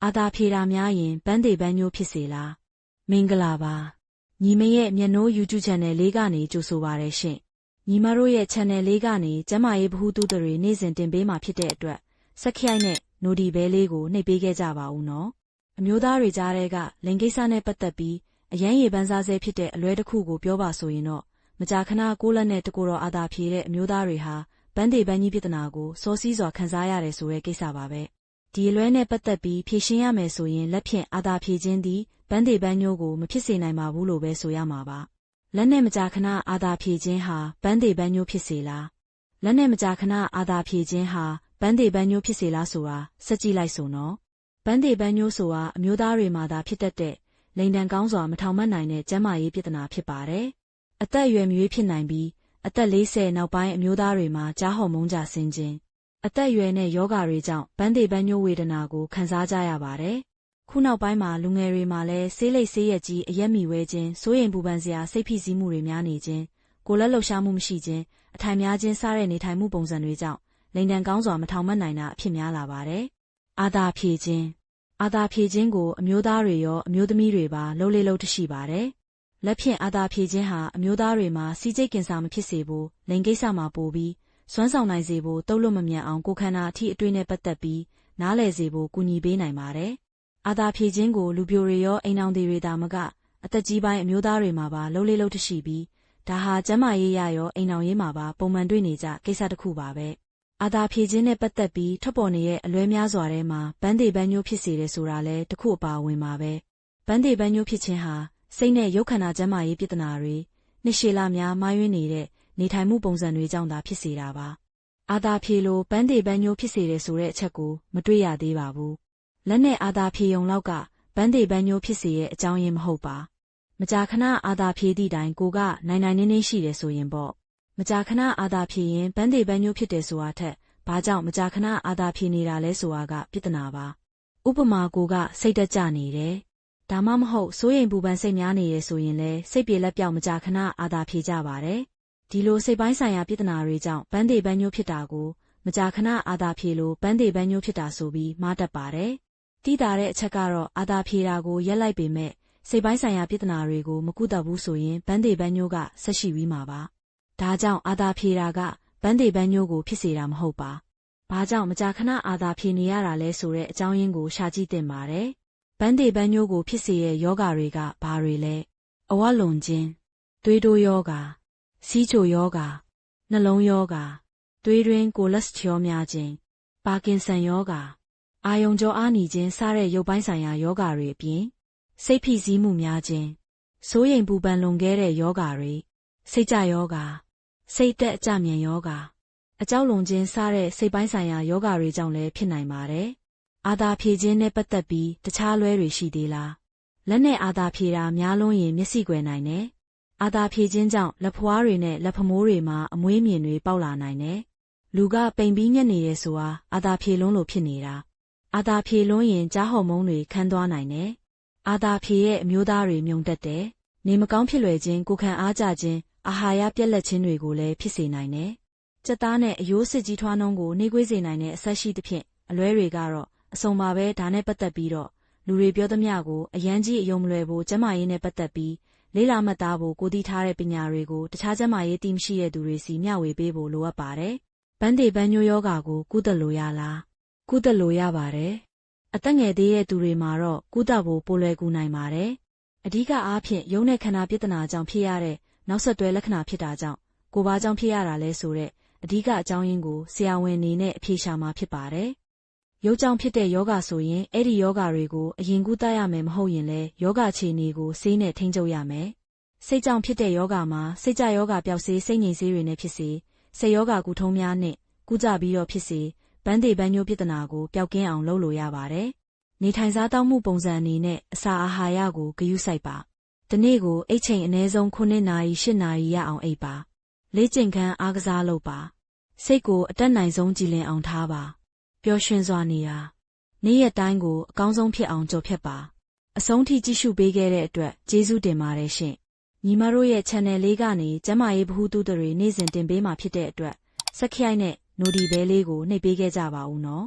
အာသာဖြေတာများရင်ပန်းသေးပန်းညိုဖြစ်စေလားမင်္ဂလာပါညီမရဲ့မျက်နှိုး YouTube Channel လေးကနေကြိုဆိုပါရရှင်ညီမတို့ရဲ့ Channel လေးကနေကျမရေးဗဟုသုတတွေနေ့စဉ်တင်ပေးမှာဖြစ်တဲ့အတွက်ဆက်ခိုက်နဲ့နိုဒီဘဲလေးကိုနှိပ်ပေးခဲ့ကြပါဦးနော်အမျိုးသားတွေကြားထဲကလိင်ကိစ္စနဲ့ပတ်သက်ပြီးအရန်ရေပန်းစားဆဲဖြစ်တဲ့အလွဲတစ်ခုကိုပြောပါဆိုရင်တော့မကြာခဏကိုလက်နဲ့တကူတော်အာသာဖြေတဲ့အမျိုးသားတွေဟာပန်းသေးပန်းကြီးပြဿနာကိုစောစီးစွာခံစားရတယ်ဆိုတဲ့ကိစ္စပါပဲဒီအလွဲနဲ့ပတ်သက်ပြီးဖြေရှင်းရမယ်ဆိုရင်လက်ဖြင့်အာသာဖြေခြင်းသည်ပန်းသေးပန်းညိုးကိုမဖြစ်စေနိုင်ပါဘူးလို့ပဲဆိုရမှာပါလက်နဲ့မကြာခဏအာသာဖြေခြင်းဟာပန်းသေးပန်းညိုးဖြစ်စေလားလက်နဲ့မကြာခဏအာသာဖြေခြင်းဟာပန်းသေးပန်းညိုးဖြစ်စေလားဆိုတာစက်ကြည့်လိုက်ဆိုနော်ပန်းသေးပန်းညိုးဆိုတာအမျိုးသားတွေမှာသာဖြစ်တတ်တဲ့လိန်တန်ကောင်းစွာမထောင်မတ်နိုင်တဲ့ကျန်းမာရေးပြဿနာဖြစ်ပါတယ်အသက်အရွယ်မရွေးဖြစ်နိုင်ပြီးအသက်40နောက်ပိုင်းအမျိုးသားတွေမှာကြားဟော်မုန်းကြဆင်းခြင်းအသက်အရွယ်နဲ့ယောဂတွေကြောင့်ပန်းသေးပန်းညိုးဝေဒနာကိုခံစားကြရပါတယ်ခုနောက်ပိုင်းမှာလူငယ်တွေမှာလည်းဆေးလိပ်ဆေးရက်ကြီးအရက်မီဝဲခြင်းစိုးရိမ်ပူပန်စရာစိတ်ဖိစီးမှုတွေများနေခြင်းကိုယ်လက်လှုပ်ရှားမှုမရှိခြင်းအထိုင်များခြင်းစတဲ့နေထိုင်မှုပုံစံတွေကြောင့်လိန်တန်ကောင်းစွာမထောင်မတ်နိုင်တာအဖြစ်များလာပါတယ်အာသာဖြေခြင်းကိုအမျိုးသားတွေရောအမျိုးသမီးတွေပါလှုပ်လေလှုပ်တရှိပါတယ်လက်ဖြင့်အာသာဖြေခြင်းဟာအမျိုးသားတွေမှာစီးကျိတ်ကင်ဆာမဖြစ်စေဖို့လိင်ကိစ္စမှာပိုပြီးစွမ်းဆောင်နိုင်စေဖို့တုပ်လွတ်မမြန်အောင်ကိုယ်ခန္ဓာအထိအတွေ့နဲ့ပတ်သက်ပြီးနားလည်စေဖို့ကူညီပေးနိုင်ပါတယ်အာသာဖြေခြင်းကိုလူပြိုတွေရောအိမ်အောင်တွေသာမကအသက်ကြီးပိုင်းအမျိုးသားတွေမှာပါလှုပ်လေလှုပ်တရှိပြီးဒါဟာကျန်းမာရေးရရောအိမ်အောင်ရေးမှာပါပုံမှန်တွေ့နေကြကိစ္စတစ်ခုပါပဲအာသာဖြေခြင်းနဲ့ပတ်သက်ပြီးထွက်ပေါ်နေတဲ့အလွဲများစွာထဲမှာပန်းသေးပန်းညိုးဖြစ်စေတယ်ဆိုတာလဲတစ်ခုအပါအဝင်ပါပဲပန်းသေးပန်းညိုးဖြစ်ခြင်းဟာစိတ်နဲ့ရုပ်ခန္ဓာကျန်းမာရေးပြဿနာတွေနှစ်ရှည်လများမှားယွင်းနေတဲ့နေထိုင်မှုပုံစံတွေကြောင့်သာဖြစ်စေတာပါအာသာဖြေလိုပန်းသေးပန်းညိုးဖြစ်စေတယ်ဆိုတဲ့အချက်ကိုမတွေ့ရသေးပါဘူးလက်နဲ့အာသာဖြေုံလောက်ကပန်းသေးပန်းညိုးဖြစ်စေရဲ့အကြောင်းရင်းမဟုတ်ပါမကြာခဏအာသာဖြေသည့်တိုင်ကိုကနိုင်နိုင်နှင်းနှင်းရှိတယ်ဆိုရင်ပေါ့မကြာခဏအာသာဖြေရင်ပန်းသေးပန်းညိုးဖြစ်တယ်ဆိုတာထက်ဘာကြောင့်မကြာခဏအာသာဖြေနေတာလဲဆိုတာကပြဿနာပါဥပမာကိုကစိတ်တက်ကြနေတယ်ဒါမှမဟုတ်စိုးရိမ်ပူပန်စိတ်များနေရဆိုရင်လဲစိတ်ပြေလက်ပြောက်မကြာခဏအာသာဖြေကြပါတယ်ဒီလိုစိတ်ပိုင်းဆိုင်ရာပြဿနာတွေကြောင့်ပန်းသေးပန်းညိုးဖြစ်တာကိုမကြာခဏအာသာဖြေလို့ပန်းသေးပန်းညိုးဖြစ်တာဆိုပြီးမှားတတ်ပါတယ်တိတာတဲ့အချက်ကတော့အာသာဖြေတာကိုရက်လိုက်ပေမဲ့စိတ်ပိုင်းဆိုင်ရာပြဿနာတွေကိုမကုသဘူးဆိုရင်ပန်းသေးပန်းညိုးကဆက်ရှိပြီးမှာပါဒါကြောင့်အာသာဖြေတာကပန်းသေးပန်းညိုးကိုဖြစ်စေတာမဟုတ်ပါဘာကြောင့်မကြာခဏအာသာဖြေနေရတာလဲဆိုတဲ့အကြောင်းရင်းကိုရှာကြည့်သင့်ပါတယ်ပန်းသေးပန်းညိုးကိုဖြစ်စေတဲ့ယောဂတွေကဘာတွေလဲအဝလွန်ခြင်းသွေးတိုးယောဂစီးချိုယောဂနှလုံးယောဂသွေးတွင်းကိုလက်စထရောများခြင်းပါကင်ဆန်ယောဂအာယုံကြောအားနီခြင်းစတဲ့ရုပ်ပိုင်းဆိုင်ရာယောဂတွေအပြင်စိတ်ဖိစီးမှုများခြင်းစိုးရိမ်ပူပန်လွန်ခဲ့တဲ့ယောဂတွေစိတ်ကြယောဂစိတ်သက်အကြမြန်ယောဂအကြောက်လွန်ခြင်းစတဲ့စိတ်ပိုင်းဆိုင်ရာယောဂတွေကြောင့်လည်းဖြစ်နိုင်ပါတယ်အာသာဖြေခြင်းနဲ့ပတ်သက်ပြီးတခြားလွဲတွေရှိသေးလားလက်နဲ့အာသာဖြေတာများလွန်းရင်မျက်စိကွယ်နိုင်တယ်အာသာဖြေခြင်းကြောင့်လက်ဖွားတွေနဲ့လက်ဖမိုးတွေမှာအမွေးမြင်တွေပေါက်လာနိုင်တယ်လူကပိန်ပြီးညက်နေရဲဆိုတာအာသာဖြေလွန်းလို့ဖြစ်နေတာအာသာဖြေလွန်းရင်ကြားဟော်မုန်းတွေခန်းသွားနိုင်တယ်အာသာဖြေရဲ့အမျိုးသားတွေမြုံတက်တယ်နေမကောင်းဖြစ်လွယ်ခြင်းကိုခံအားကျခြင်းအာဟာရပြက်လက်ခြင်းတွေကိုလည်းဖြစ်စေနိုင်တယ်ကြက်သားနဲ့အယိုးစစ်ကြီးထွားနှုံးကိုနှေးကွေးစေနိုင်တဲ့အဆက်ရှိသဖြင့်အလွဲတွေကတော့အစုံပါပဲဒါနဲ့ပတ်သက်ပြီးတော့လူတွေပြောသမျှကိုအရန်ကြီးအယုံမလွယ်ဖို့ကျန်းမာရေးနဲ့ပတ်သက်ပြီးလေးလာမှတ်သားဖို့ကိုသိထားတဲ့ပညာတွေကိုတခြားကျန်းမာရေးသိမရှိတဲ့သူတွေစီမျှဝေပေးဖို့လိုအပ်ပါတယ်။ပန်းသေးပန်းညိုးယောဂါကိုကုသလို့ရလား။ကုသလို့ရပါတယ်။အသက်ငယ်သေးတဲ့သူတွေမှာတော့ကုသဖို့ပိုလွယ်ကူနိုင်ပါတယ်။အဓိကအားဖြင့်ရုပ်နဲ့ခန္ဓာပြဿနာကြောင့်ဖြစ်ရတဲ့နောက်ဆက်တွဲလက္ခဏာဖြစ်တာကြောင့်ကိုယ်ဘာကြောင့်ဖြစ်ရတာလဲဆိုတဲ့အဓိကအကြောင်းရင်းကိုဆရာဝန်အနေနဲ့အဖြေရှာမှာဖြစ်ပါတယ်။ရုပ်ကြောင့်ဖြစ်တဲ့ယောဂဆိုရင်အဲ့ဒီယောဂတွေကိုအရင်ကုသရမယ်မဟုတ်ရင်လည်းယောဂအခြေအနေကိုဆေးနဲ့ထိန်းချုပ်ရမယ်။စိတ်ကြောင့်ဖြစ်တဲ့ယောဂမှာစိတ်ကြယောဂပျောက်ဆေးစိတ်ငြိမ်ဆေးတွေနဲ့ဖြစ်စေစိတ်ယောဂကုထုံးများနဲ့ကုသပြီးတော့ဖြစ်စေပန်းသေးပန်းညိုးပြဿနာကိုပျောက်ကင်းအောင်လုပ်လို့ရပါတယ်။နေထိုင်စားသောက်မှုပုံစံအနေနဲ့အစာအာဟာရကိုဂရုစိုက်ပါ။ဒီနေ့ကိုအိတ်ချိန်အနည်းဆုံး9နာရီ10နာရီရအောင်အိပ်ပါ။လေ့ကျင့်ခန်းအားကစားလုပ်ပါ။စိတ်ကိုအတက်နိုင်ဆုံးကြည်လင်အောင်ထားပါ။ပျော်ရွှင်စွာနေတာနေ့ရက်တိုင်းကိုအကောင်းဆုံးဖြစ်အောင်ကြော်ဖြတ်ပါအဆုံးထိကြည့်ရှုပေးခဲ့တဲ့အတွက်ကျေးဇူးတင်ပါတယ်ရှင်ညီမတို့ရဲ့ channel လေးကနေကျမရေးဗဟုသုတတွေနေ့စဉ်တင်ပေးမှာဖြစ်တဲ့အတွက်ဆက်ခိုက်နဲ့နိုဒီဘဲလေးကိုနှိပ်ပေးခဲ့ကြပါဦးနော်